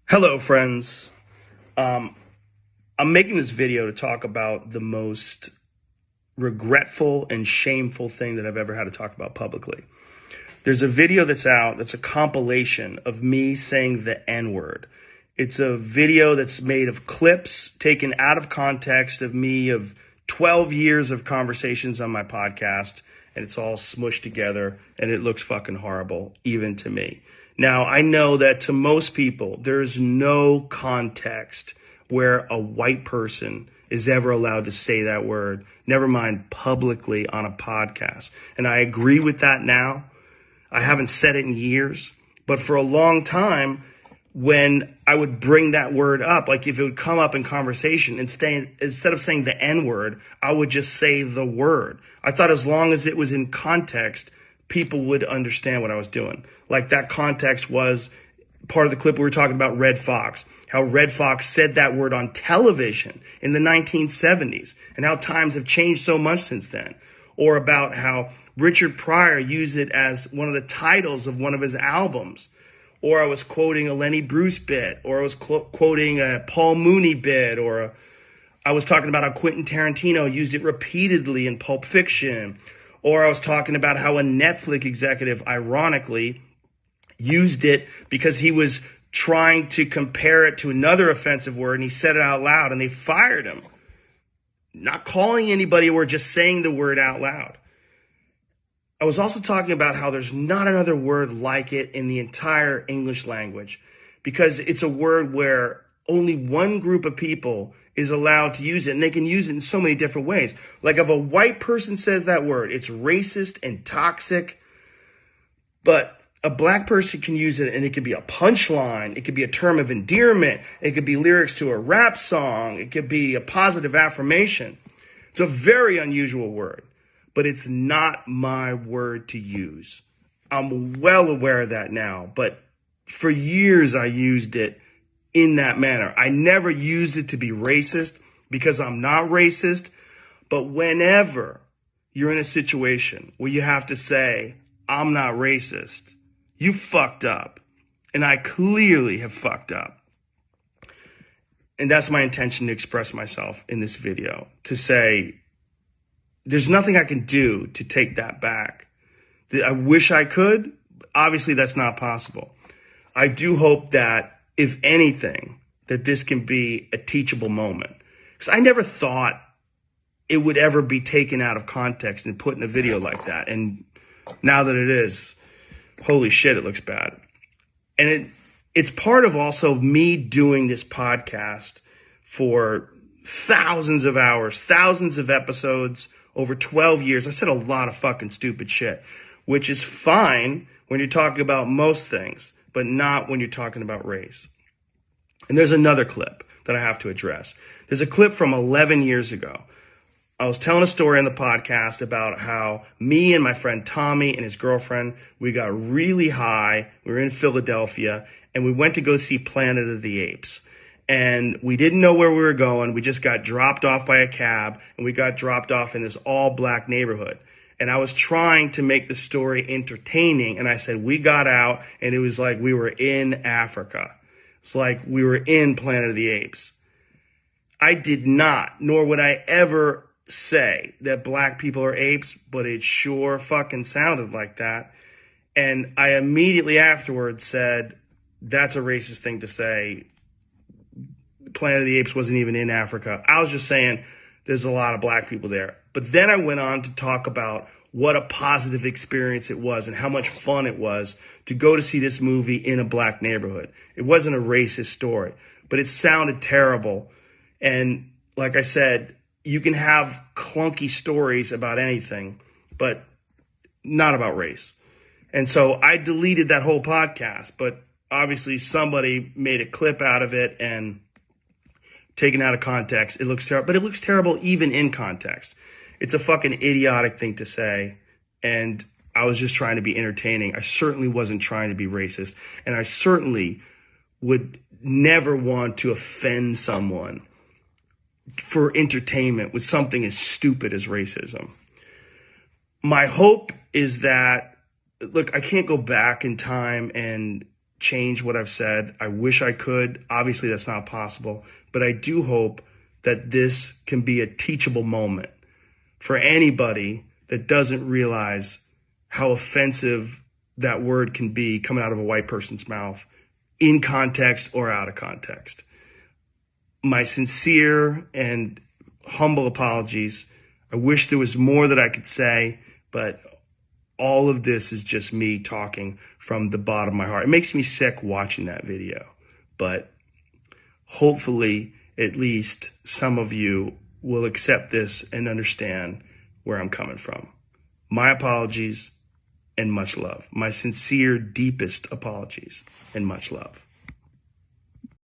Hello, friends. I'm making this video to talk about the most regretful and shameful thing that I've ever had to talk about publicly. There's a video that's out that's a compilation of me saying the N-word. It's a video that's made of clips taken out of context of me of 12 years of conversations on my podcast, and it's all smushed together, and it looks fucking horrible, even to me. Now, I know that to most people, there's no context where a white person is ever allowed to say that word, never mind publicly on a podcast. And I agree with that now. I haven't said it in years, but for a long time, when I would bring that word up, like if it would come up in conversation, instead of saying the N-word, I would just say the word. I thought as long as it was in context, people would understand what I was doing. Like that context was part of the clip we were talking about Red Fox, how Red Fox said that word on television in the 1970s and how times have changed so much since then. Or about how Richard Pryor used it as one of the titles of one of his albums. Or I was quoting a Lenny Bruce bit, or I was quoting a Paul Mooney bit, or I was talking about how Quentin Tarantino used it repeatedly in Pulp Fiction. Or I was talking about how a Netflix executive, ironically, used it because he was trying to compare it to another offensive word, and he said it out loud, and they fired him. Not calling anybody or just saying the word out loud. I was also talking about how there's not another word like it in the entire English language, because it's a word where only one group of people is allowed to use it, and they can use it in so many different ways. Like if a white person says that word, it's racist and toxic, but a black person can use it and it could be a punchline. It could be a term of endearment. It could be lyrics to a rap song. It could be a positive affirmation. It's a very unusual word, but it's not my word to use. I'm well aware of that now, but for years I used it in that manner. I never used it to be racist because I'm not racist, but whenever you're in a situation where you have to say, I'm not racist, you fucked up. And I clearly have fucked up. And that's my intention to express myself in this video, to say, there's nothing I can do to take that back. I wish I could. Obviously, that's not possible. I do hope that, if anything, that this can be a teachable moment. Because I never thought it would ever be taken out of context and put in a video like that. And now that it is, holy shit, it looks bad. And it's part of also me doing this podcast for thousands of hours, thousands of episodes, over 12 years. I said a lot of fucking stupid shit, which is fine when you're talking about most things, but not when you're talking about race. And there's another clip that I have to address. There's a clip from 11 years ago. I was telling a story on the podcast about how me and my friend Tommy and his girlfriend, we got really high. We were in Philadelphia, and we went to go see Planet of the Apes. And we didn't know where we were going. We just got dropped off by a cab, and we got dropped off in this all-black neighborhood. And I was trying to make the story entertaining, and I said we got out, and it was like we were in Africa. It's like we were in Planet of the Apes. I did not, nor would I ever say that black people are apes, but it sure fucking sounded like that. And I immediately afterwards said, that's a racist thing to say. Planet of the Apes wasn't even in Africa. I was just saying there's a lot of black people there. But then I went on to talk about what a positive experience it was and how much fun it was to go to see this movie in a black neighborhood. It wasn't a racist story, but it sounded terrible. And like I said, you can have clunky stories about anything, but not about race. And so I deleted that whole podcast, but obviously somebody made a clip out of it and taken out of context. It looks terrible, but it looks terrible even in context. It's a fucking idiotic thing to say. And I was just trying to be entertaining. I certainly wasn't trying to be racist. And I certainly would never want to offend someone for entertainment with something as stupid as racism. My hope is that, look, I can't go back in time and change what I've said. I wish I could. Obviously, that's not possible. But I do hope that this can be a teachable moment for anybody that doesn't realize how offensive that word can be coming out of a white person's mouth, in context or out of context. My sincere and humble apologies. I wish there was more that I could say, but all of this is just me talking from the bottom of my heart. It makes me sick watching that video, but hopefully at least some of you will accept this and understand where I'm coming from. My apologies and much love. My sincere, deepest apologies and much love.